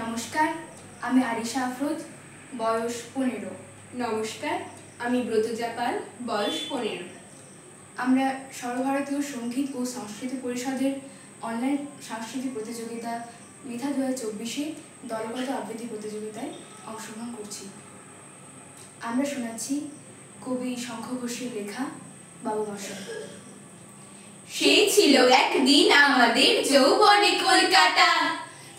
নমস্কার, আমি আরিশা আফরোজ, বয়স 15। নমস্কার, আমি ব্রতজা পাল, বয়স 15। আমরা সর্বভারতীয় সঙ্গীত ও সংস্কৃতি পরিষদের অনলাইন সাংস্কৃতিক প্রতিযোগিতা মিথা 2024-এ দলগত আবৃত্তি প্রতিযোগিতায় অংশগ্রহণ করছি। আমরা শোনাচ্ছি কবি শঙ্খ ঘোষের লেখা বাবু মশাই। সেই ছিল একদিন আমাদের যৌবনে কলকাতা,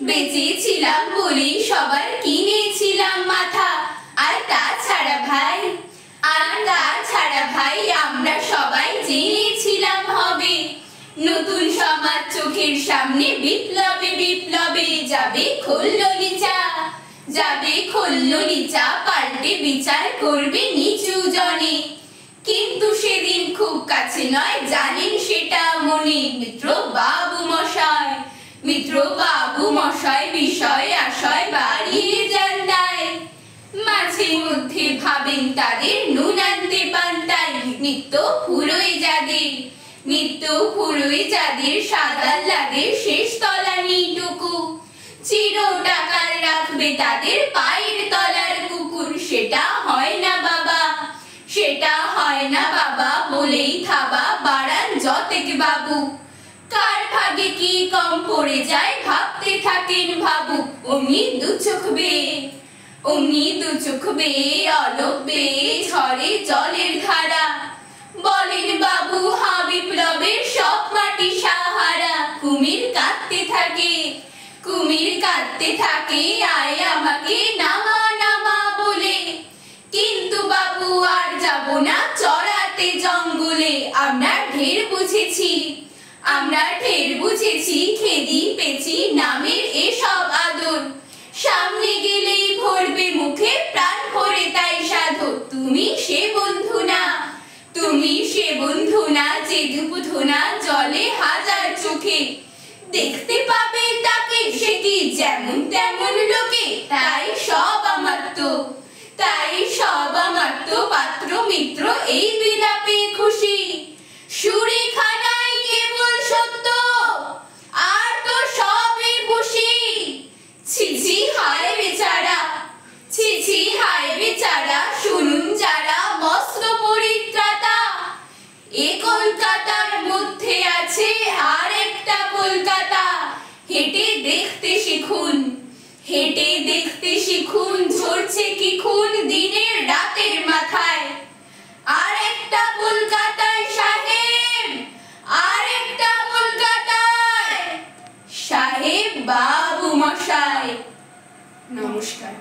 বেঁচে ছিলাম বলি সবার কিনেছিলাম মাথা। আর তাছাড়া ভাই আমরা সবাই জেনেছিলাম হবে নতুন সমাজ চোখের সামনে বিপ্লবে বিপ্লবে যাবে খোল্লনি চা পাল্টে বিচার করবে নিচু জনে। কিন্তু সেদিন খুব কাছে নয়, জানেন সেটা মনে মিত্র বাবু মশাই বিষয় আশয় বাড়িয়ে যান দায়। মাঝে মধ্যে ভাবেন তাদের নুন আনতে পান্তায়, নিত্য ফুরোয় যাদের সাদাল্লাদের শেষ তলানিটুকু, চির টাকার রাখবে তাদের পায়ের তলার কুকুর। সেটা হয় না বাবা বলেই থাবা বাড়ান যতেক বাবু। কার ভাগে কি কম পড়ে যায় ভাবতে থাকেন ভাবুক। অমনি দু চোখ বেয়ে অলক বেয়ে ঝরে জলের ধারা। বলেন বাবু হা বিপ্লবের সব মাটি সাহারা। কুমির কাঁদতে থাকে আয় আমাকে নামা বলে। কিন্তু বাবু আর যাব না চড়াতে জঙ্গলে। আমরা ঢের বুঝেছি খেদি পেছি নামের এসব আদর। সামনে গেলেই ভরবে মুখে প্রাণ ভরে তাই সাধু। তুমি সে বন্ধু না যে ধুনা জলে হাজার চোখে। দেখতে পাবে তাকে সে কি যেমন তেমন লোকে। তাই সব আমার তো পাত্র মিত্র এই বিলাপে খুশি। সুরে খানায় কেবল সত্য আর তো সবই খুশি। ছিছি হায় বেচারা শুনুন যারা বস্ত্র পরিত্রাতা। এ কলকাতার মধ্যে আছে আর একটা কলকাতা। হেঁটে দেখতে শিখুন ঝরছে কি খুন দিনের রাতের মাথায়। আর একটা কলকাতায় সাহেব বাবু মশাই। নমস্কার।